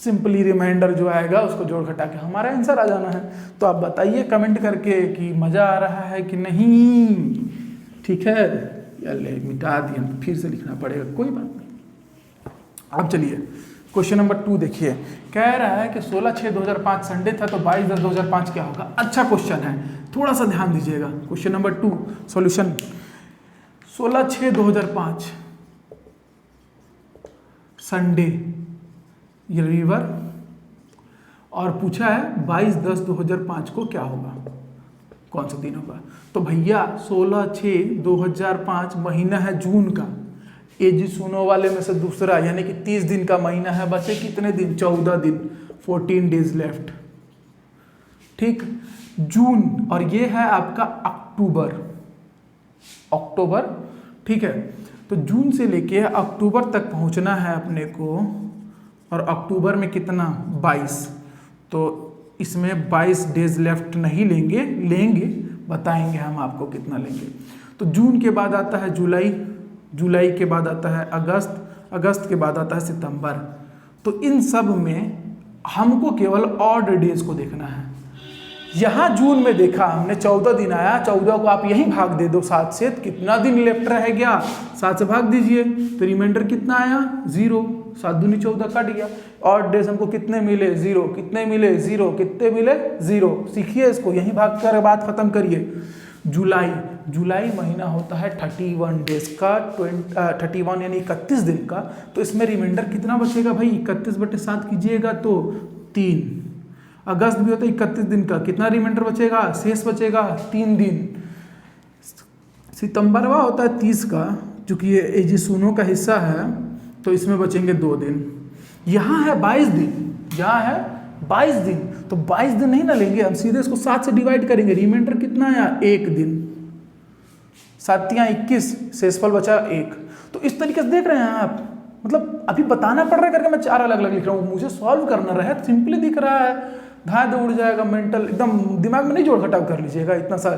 सिंपली रिमाइंडर जो आएगा उसको जोड़ घटा के हमारा आंसर आ जाना है। तो आप बताइए कमेंट करके कि मज़ा आ रहा है कि नहीं, ठीक है। या मिटा दिया, फिर से लिखना पड़ेगा, कोई बात नहीं। अब चलिए क्वेश्चन नंबर 2 देखिए, कह रहा है कि 16/6/2005 संडे था तो 22/10/2005 क्या होगा। अच्छा क्वेश्चन है, थोड़ा सा ध्यान दीजिएगा। क्वेश्चन नंबर 2 सॉल्यूशन, 16/6/2005 संडे ये रविवार, और पूछा है 22/10/2005 को क्या होगा, कौन सा दिन होगा। तो भैया 16/6/2005 महीना है जून का, एजी सुनो वाले में से दूसरा, यानी कि 30 दिन का महीना है, बचे कितने दिन? 14 दिन, 14 डेज लेफ्ट, ठीक। जून, और ये है आपका अक्टूबर, ठीक है। तो जून से लेके अक्टूबर तक पहुंचना है अपने को, और अक्टूबर में कितना? 22, तो इसमें 22 डेज लेफ्ट नहीं लेंगे, बताएंगे हम आपको कितना लेंगे। तो जून के बाद आता है जुलाई, जुलाई के बाद आता है अगस्त, अगस्त के बाद आता है सितंबर। तो इन सब में हमको केवल ऑड डेज को देखना है। यहाँ जून में देखा हमने 14 दिन आया, 14 को आप यहीं भाग दे दो 7 से, कितना दिन लेफ्ट रह गया, 7 से भाग दीजिए तो रिमाइंडर कितना आया 0, 7 दूनी 14 कट गया। ऑड डेज हमको कितने मिले 0, कितने मिले 0, कितने मिले 0। सीखिए इसको, यहीं भाग कर बात खत्म करिए। जुलाई, जुलाई महीना होता है 31 डेज का, 31 यानी 31 दिन का। तो इसमें रिमाइंडर कितना बचेगा भाई, 31/7 कीजिएगा तो 3। अगस्त भी होता है 31 दिन का, कितना रिमाइंडर बचेगा, शेष बचेगा 3 दिन। सितंबरवा होता है 30 का, चूंकि ये एजीसुनो का हिस्सा है तो इसमें बचेंगे 2 दिन। यहाँ है 22 दिन, यहाँ है 22 दिन, तो 22 दिन नहीं ना लेंगे हम, सीधे इसको 7 से डिवाइड करेंगे। रिमाइंडर कितना आया 1 दिन, 7 या 21, शेषफल बचा 1। तो इस तरीके से देख रहे हैं आप, मतलब अभी बताना पड़ रहा है करके मैं 4 अलग अलग लिख रहा हूँ, मुझे सॉल्व करना रहा है, सिंपली दिख रहा है, धाए दौड़ जाएगा, मेंटल एकदम दिमाग में नहीं जोड़ घटाव कर लीजिएगा इतना सा।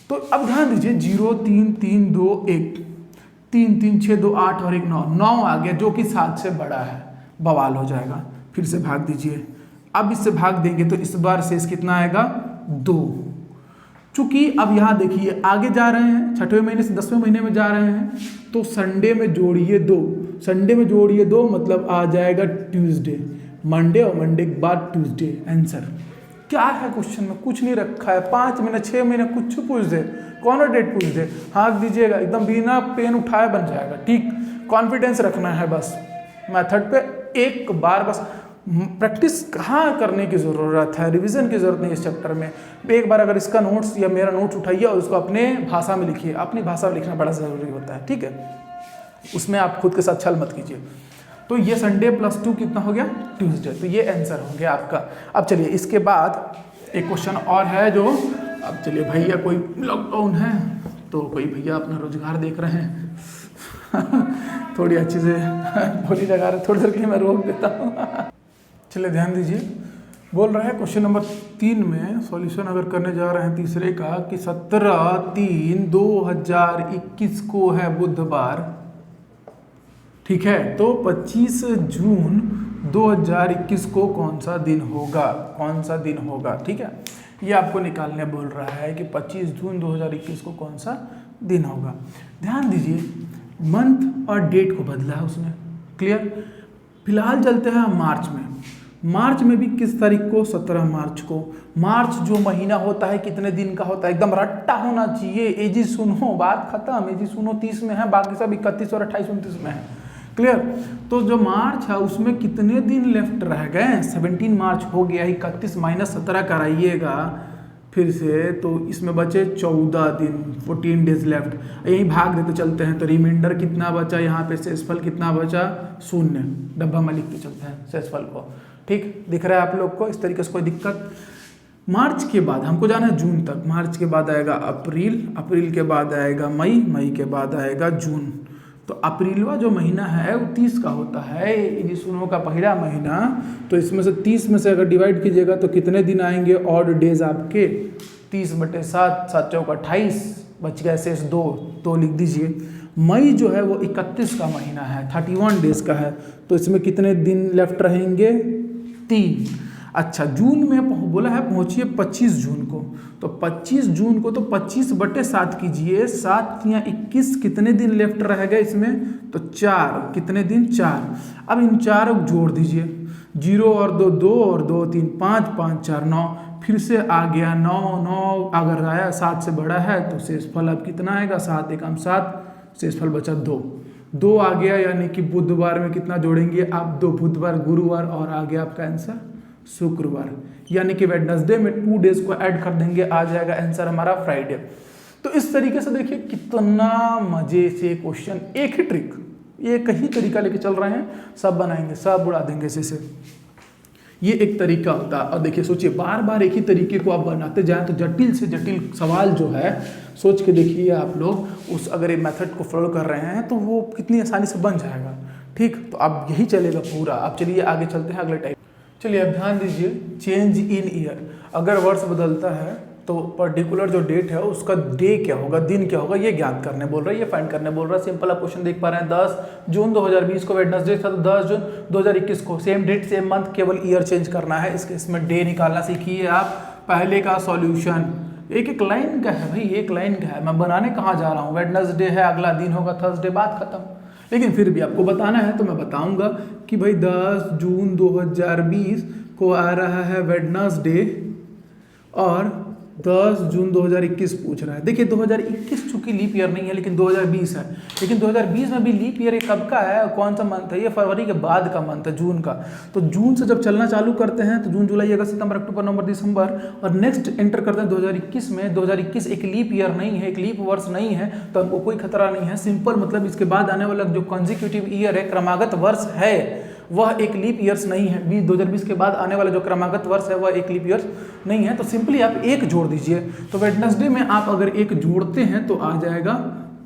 तो अब ध्यान दीजिए 0 3 3 2 1, 3 3 6 2 8 और 1 9, 9 आ गया जो कि 7 से बड़ा है, बवाल हो जाएगा। फिर से भाग दीजिए, अब इससे भाग देंगे तो इस बार शेष कितना आएगा 2। चूंकि अब यहाँ देखिए आगे जा रहे हैं, 6वें महीने से 10वें महीने में जा रहे हैं, तो संडे में जोड़िए 2, संडे में जोड़िए 2 मतलब आ जाएगा ट्यूसडे, मंडे और मंडे के बाद ट्यूसडे। आंसर क्या है क्वेश्चन में, कुछ नहीं रखा है, 5 महीने 6 महीने कुछ पूछ दे, कौन डेट पूछ दे, हाँक दीजिएगा, एकदम बिना पेन उठाए बन जाएगा। ठीक, कॉन्फिडेंस रखना है बस, मेथड पे एक बार बस प्रैक्टिस कहाँ करने की ज़रूरत है, रिवीजन की ज़रूरत नहीं इस चैप्टर में। एक बार अगर इसका नोट्स या मेरा नोट्स उठाइए और उसको अपने भाषा में लिखिए, अपनी भाषा में लिखना बड़ा ज़रूरी होता है, ठीक है, उसमें आप खुद के साथ छल मत कीजिए। तो ये संडे +2 कितना हो गया ट्यूसडे, तो ये आंसर हो गया आपका। अब चलिए इसके बाद एक क्वेश्चन और है जो, अब चलिए भैया कोई लॉकडाउन है तो कोई भैया अपना रोजगार देख रहे हैं थोड़ी अच्छी से बोली लगा रहे, थोड़ी देर के लिए मैं रोक देता हूँ चलिए ध्यान दीजिए, बोल रहा है क्वेश्चन नंबर 3 में सॉल्यूशन अगर करने जा रहे हैं तीसरे का कि 17/3/2021 को है बुधवार, ठीक है, तो 25 जून 2021 को कौन सा दिन होगा, कौन सा दिन होगा, ठीक है, ये आपको निकालने बोल रहा है कि 25 जून 2021 को कौन सा दिन होगा। ध्यान दीजिए मंथ और डेट को बदला है उसने, क्लियर। फिलहाल चलते हैं मार्च में, मार्च में भी किस तारीख को, 17 मार्च को। मार्च जो महीना होता है कितने दिन का होता है, एकदम रट्टा होना चाहिए, एजी सुनो, बात खत्म, एजी सुनो 30 में है, बाकी सब 31 और 28 29 में है, क्लियर। तो जो मार्च है उसमें कितने दिन लेफ्ट रह गए, 17 मार्च हो गया, 31 - 17 कराइएगा फिर से, तो इसमें बचे 14 दिन, 14 डेज लेफ्ट। यही भाग देते चलते हैं तो रिमाइंडर कितना बचा, यहाँ पे शेषफल कितना बचा 0, डब्बा में लिखते चलते हैं शेषफल को, ठीक दिख रहा है आप लोग को, इस तरीके से कोई दिक्कत। मार्च के बाद हमको जाना है जून तक, मार्च के बाद आएगा अप्रैल, अप्रैल के बाद आएगा मई, मई के बाद आएगा जून। तो अप्रैलवा जो महीना है वो 30 का होता है, ये सुनो का पहला महीना, तो इसमें से 30 में से अगर डिवाइड कीजिएगा तो कितने दिन आएंगे ऑड डेज आपके, 30/7, 7 चौक 28, बच गया शेष 2, तो लिख दीजिए। मई जो है वो 31 का महीना है, 31 डेज का है, तो इसमें कितने दिन लेफ्ट रहेंगे 3। अच्छा, जून में बोला है पहुंचिए 25 जून को, तो 25 जून को तो 25/7 कीजिए, 7 या 21 कितने दिन लेफ्ट रह गए इसमें, तो 4, कितने दिन 4। अब इन 4 को जोड़ दीजिए, 0 और 2 2 और 2 3 5 5 4 9, फिर से आ गया 9 9, अगर आया 7 से बड़ा है तो शेषफल अब कितना आएगा 7 एकम 7, शेषफल बचा 2 आ गया, यानी कि बुधवार में कितना जोड़ेंगे आप 2, बुधवार गुरुवार और आ गया आपका आंसर शुक्रवार, यानी कि वेडनेसडे में 2 डेज को ऐड कर देंगे, आ जाएगा आंसर हमारा फ्राइडे। तो इस तरीके से देखिए कितना मजे से क्वेश्चन, एक ही ट्रिक, एक ही तरीका लेके चल रहे हैं, सब बनाएंगे, सब उड़ा देंगे इसे। ये एक तरीका होता है। और देखिए सोचिए बार बार एक ही तरीके को आप बनाते जाएं तो जटिल से जटिल सवाल जो है सोच के देखिए आप लोग, उस अगर ये मेथड को फॉलो कर रहे हैं तो वो कितनी आसानी से बन जाएगा, ठीक। तो अब यही चलेगा पूरा। अब चलिए आगे चलते हैं अगले टाइप। चलिए अब ध्यान दीजिए, चेंज इन ईयर, अगर वर्ष बदलता है तो पर्टिकुलर जो डेट है उसका डे क्या होगा, दिन क्या होगा, ये ज्ञात करने बोल रहा है, ये फाइंड करने बोल रहा है। सिंपल आप क्वेश्चन देख पा रहे हैं, 10 जून 2020 को वेडनेसडे था, तो 10 जून 2021 को सेम डेट सेम मंथ, केवल ईयर चेंज करना है। इसमें डे निकालना सीखिए आप। पहले का सॉल्यूशन एक एक लाइन का है भाई, एक लाइन का है, मैं बनाने कहाँ जा रहा हूँ। वेडनेसडे है, अगला दिन होगा थर्सडे, बात खत्म। लेकिन फिर भी आपको बताना है तो मैं बताऊंगा कि भाई 10 जून 2020 को आ रहा है वेडनेसडे और 10 जून 2021 पूछ रहा है। देखिए 2021 चूंकि लीप ईयर नहीं है लेकिन 2020 है, लेकिन 2020 में भी लीप ईयर कब का है, कौन सा मंथ है, ये फरवरी के बाद का मंथ है, जून का। तो जून से जब चलना चालू करते हैं तो जून जुलाई अगस्त सितंबर अक्टूबर नवंबर दिसंबर और नेक्स्ट एंटर करते हैं 2021 में। 2021 एक लीप ईयर नहीं है, एक लीप वर्ष नहीं है, तो हमको कोई खतरा नहीं है। सिंपल मतलब इसके बाद आने वाला जो कॉन्जिक्यूटिव ईयर है, क्रमागत वर्ष है, वह एक लीप ईयर्स नहीं है। 2020 के बाद आने वाला जो क्रमागत वर्ष है वह एक लीप ईयर्स नहीं है। तो सिंपली आप एक जोड़ दीजिए। तो वेडनेसडे में आप अगर एक जोड़ते हैं तो आ जाएगा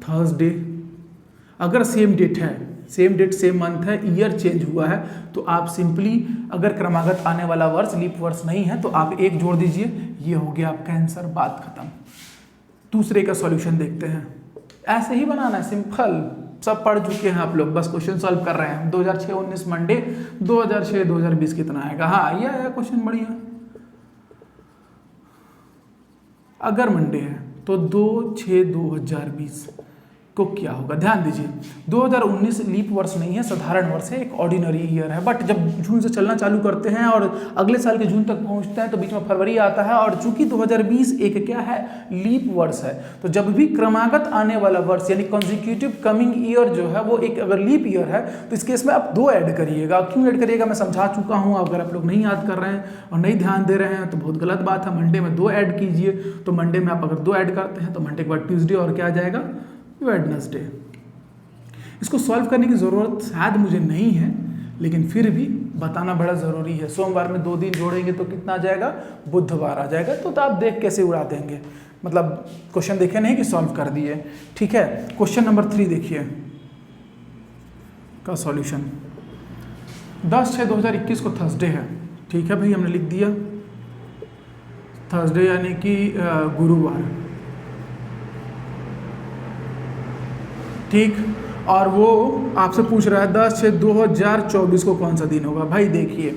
थर्सडे। अगर सेम डेट है, सेम डेट सेम मंथ है, ईयर चेंज हुआ है, तो आप सिंपली अगर क्रमागत आने वाला वर्ष लीप वर्ष नहीं है तो आप एक जोड़ दीजिए। ये हो गया आपका आंसर, बात खत्म। दूसरे का सॉल्यूशन देखते हैं। ऐसे ही बनाना है, सिंपल, सब पढ़ चुके हैं आप लोग, बस क्वेश्चन सॉल्व कर रहे हैं। 2006-19 मंडे, 2006-2020 कितना आएगा। हाँ ये आया क्वेश्चन, बढ़िया। अगर मंडे है तो 2/6/2020 को क्या होगा, ध्यान दीजिए। 2019 लीप वर्ष नहीं है, साधारण वर्ष है, एक ऑर्डिनरी ईयर है। बट जब जून से चलना चालू करते हैं और अगले साल के जून तक पहुंचते हैं तो बीच में फरवरी आता है, और चूंकि 2020 एक क्या है, लीप वर्ष है, तो जब भी क्रमागत आने वाला वर्ष यानी कॉन्जिक्यूटिव कमिंग ईयर जो है वो एक अगर लीप ईयर है तो इसके इसमें आप 2 ऐड करिएगा। क्यों ऐड करिएगा मैं समझा चुका हूँ, अगर आप लोग नहीं याद कर रहे हैं और नहीं ध्यान दे रहे हैं तो बहुत गलत बात है। मंडे में 2 ऐड कीजिए, तो मंडे में आप अगर 2 ऐड करते हैं तो मंडे के बाद ट्यूसडे और क्या आ जाएगा, वेडनेसडे। इसको सॉल्व करने की ज़रूरत शायद मुझे नहीं है, लेकिन फिर भी बताना बड़ा ज़रूरी है। सोमवार में 2 दिन जोड़ेंगे तो कितना आ जाएगा, बुधवार आ जाएगा। तो आप देख कैसे उड़ा देंगे, मतलब क्वेश्चन देखे नहीं कि सॉल्व कर दिए। ठीक है, क्वेश्चन नंबर 3 देखिए का सॉल्यूशन। 10/6/2021 को थर्सडे है। ठीक है भाई, हमने लिख दिया थर्सडे यानी कि गुरुवार। ठीक, और वो आपसे पूछ रहा है 10/6/2024 को कौन सा दिन होगा। भाई देखिए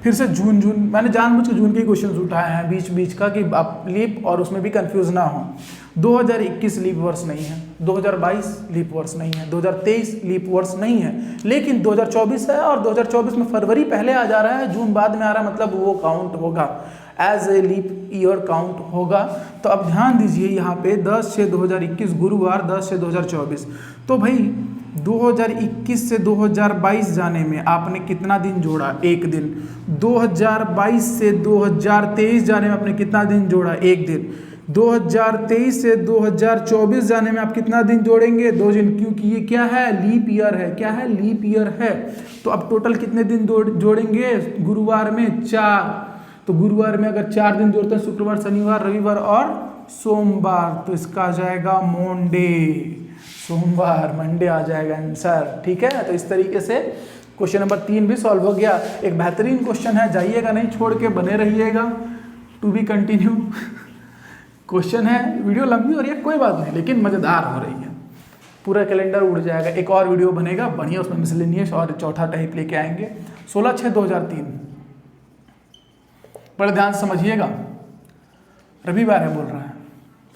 फिर से जून मैंने जानबूझ के जून के क्वेश्चन उठाए हैं बीच बीच का कि आप लीप और उसमें भी कंफ्यूज ना हो। 2021 लीप वर्ष नहीं है, 2022 लीप वर्ष नहीं है, 2023 लीप वर्ष नहीं है, लेकिन 2024 है और 2024 में फरवरी पहले आ जा रहा है, जून बाद में आ रहा है, मतलब वो काउंट होगा, as a leap year count होगा। तो अब ध्यान दीजिए यहाँ पे 10/6/2021 गुरुवार, 10/6/2024। तो भाई 2021 से 2022 जाने में आपने कितना दिन जोड़ा, 1 दिन। 2022 से 2023 जाने में आपने कितना दिन जोड़ा, 1 दिन। 2023 से 2024 जाने में आप कितना दिन जोड़ेंगे, 2 दिन, क्योंकि ये क्या है, लीप ईयर है। क्या है, लीप ईयर है। तो अब टोटल कितने दिन जोड़ेंगे गुरुवार में, 4। तो गुरुवार में अगर 4 दिन जोड़ते हैं, शुक्रवार शनिवार रविवार और सोमवार, तो इसका आ जाएगा मंडे, सोमवार, मंडे आ जाएगा आंसर। ठीक है, तो इस तरीके से क्वेश्चन नंबर 3 भी सॉल्व हो गया। एक बेहतरीन क्वेश्चन है, जाइएगा नहीं, छोड़ के बने रहिएगा, टू बी कंटिन्यू क्वेश्चन है। वीडियो लंबी हो रही है, कोई बात नहीं, लेकिन मज़ेदार हो रही है, पूरा कैलेंडर उड़ जाएगा। एक और वीडियो बनेगा बढ़िया, उसमें मिसलेनियस और चौथा टाइप लेके आएंगे। 16/6/2003, बड़े ध्यान से समझिएगा, रविवार है बोल रहा है।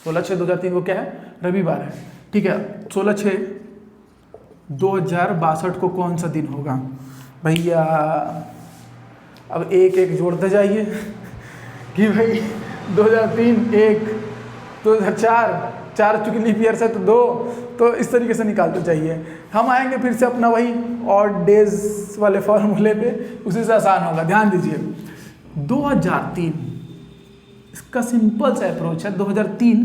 16/6/2003 को क्या है, रविवार है। ठीक है, 16/6/2062 को कौन सा दिन होगा भैया। अब एक जोड़ते जाइए कि भाई 2003 1, 2004 चूँकि लीप ईयर से तो 2, तो इस तरीके से निकालते जाइए। हम आएंगे फिर से अपना वही ऑड डेज वाले फॉर्मूले पे, उसी से आसान होगा। ध्यान दीजिए 2003, इसका सिंपल सा अप्रोच है। 2003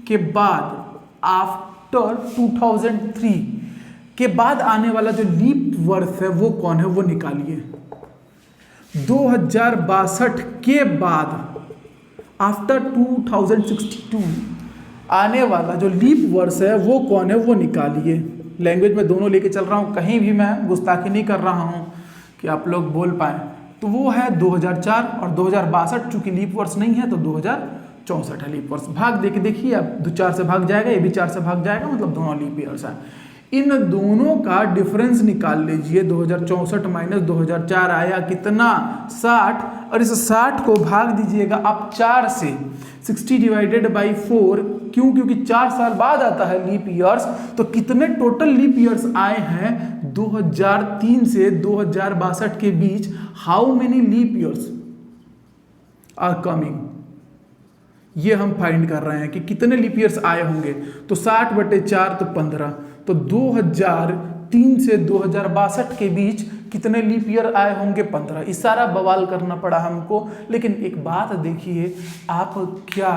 के बाद आफ्टर 2003 के बाद आने वाला जो लीप वर्ष है वो कौन है, वो निकालिए। 2062 के बाद आफ्टर 2062 आने वाला जो लीप वर्ष है वो कौन है, वो निकालिए। लैंग्वेज में दोनों लेके चल रहा हूँ, कहीं भी मैं गुस्ताखी नहीं कर रहा हूँ कि आप लोग बोल पाएँ। तो वो है 2004 और 2062 चूंकि लीप वर्ष नहीं है तो 64 है लीप वर्ष। भाग दे के देखिए आप, 2 4 से भाग जाएगा, ये भी 4 से भाग जाएगा, मतलब दोनों लीप ईयर्स है। इन दोनों का डिफरेंस निकाल लीजिए, 2064 माइनस 2004 आया कितना 60, और इस 60 को भाग दीजिएगा आप 4 से, 60 डिवाइडेड बाई 4, क्यों, क्योंकि 4 साल बाद आता है लीप ईयर्स। तो कितने टोटल लीप ईयर्स आए हैं 2003 से 2062 के बीच, how many leap years are coming, ये हम फाइंड कर रहे हैं कि कितने लीप ईयर्स आए होंगे। तो 60/4 तो 15, तो 2003 से 2062 के बीच कितने लीप ईयर आए होंगे 15। इस सारा बवाल करना पड़ा हमको। लेकिन एक बात देखिए, आप क्या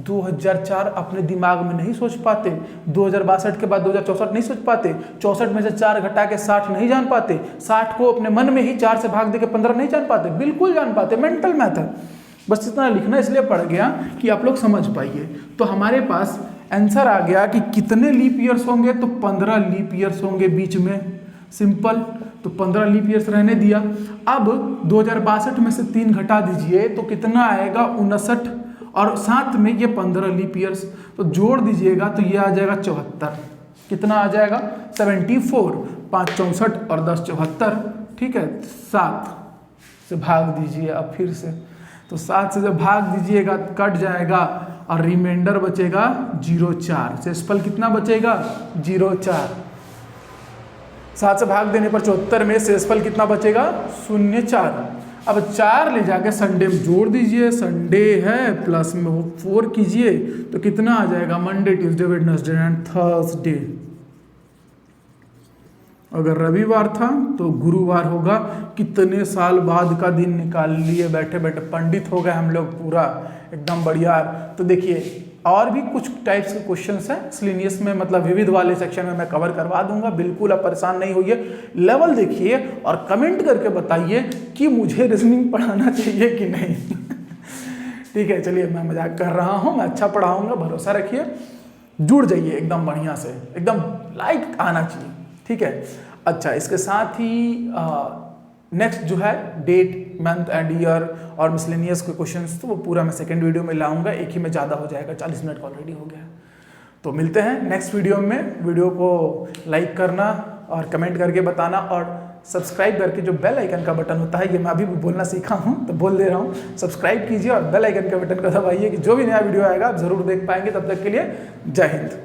2004 अपने दिमाग में नहीं सोच पाते, 2062 के बाद 2064 नहीं सोच पाते, 64 में से 4 घटा के 60 नहीं जान पाते, 60 को अपने मन में ही 4 से भाग दे के 15 नहीं जान पाते, बिल्कुल जान पाते, मेंटल मैथ है। बस इतना लिखना इसलिए पड़ गया कि आप लोग समझ पाइए। तो हमारे पास आंसर आ गया कि कितने लीप ईयर्स होंगे, तो 15 लीप ईयर्स होंगे बीच में, सिंपल। तो 15 लीप ईयर्स रहने दिया। अब 2062 में से 3 घटा दीजिए तो कितना आएगा 59, और साथ में ये 15 लीप ईयर्स, तो जोड़ दीजिएगा तो ये आ जाएगा 74। कितना आ जाएगा 74, 5 64 और 10 74, ठीक है। 7 से भाग दीजिए अब फिर से, तो 7 से जब भाग दीजिएगा कट जाएगा और रिमाइंडर बचेगा 0,4। शेषफल कितना बचेगा 0,4। 7 से भाग देने पर 74 में शेषफल कितना बचेगा 0,4। अब 4 ले जाके संडे में जोड़ दीजिए, संडे है प्लस में 4 कीजिए तो कितना आ जाएगा Monday Tuesday Wednesday and Thursday. अगर रविवार था तो गुरुवार होगा। कितने साल बाद का दिन निकाल लिए, बैठे बैठे पंडित हो गए हम लोग पूरा, एकदम बढ़िया। तो देखिए और भी कुछ टाइप्स के क्वेश्चंस हैं सिलेनियस में, मतलब विविध वाले सेक्शन में मैं कवर करवा दूंगा, बिल्कुल आप परेशान नहीं होइए। लेवल देखिए और कमेंट करके बताइए कि मुझे रीजनिंग पढ़ाना चाहिए कि नहीं। ठीक है, चलिए मैं मजाक कर रहा हूँ, मैं अच्छा पढ़ाऊंगा, भरोसा रखिए। जुड़ जाइए एकदम बढ़िया से, एकदम लाइक आना चाहिए, ठीक है। अच्छा, इसके साथ ही नेक्स्ट जो है डेट, मंथ एंड ईयर और मिसलेनियस के क्वेश्चंस, तो वो पूरा मैं सेकंड वीडियो में लाऊंगा, एक ही में ज़्यादा हो जाएगा, 40 मिनट ऑलरेडी हो गया। तो मिलते हैं नेक्स्ट वीडियो में। वीडियो को लाइक करना और कमेंट करके बताना, और सब्सक्राइब करके जो बेल आइकन का बटन होता है, ये मैं अभी भी बोलना सीखा हूँ तो बोल दे रहा हूँ, सब्सक्राइब कीजिए और बेल आइकन के बटन को दबाइए कि जो भी नया वीडियो आएगा आप ज़रूर देख पाएंगे। तब तक के लिए जय हिंद।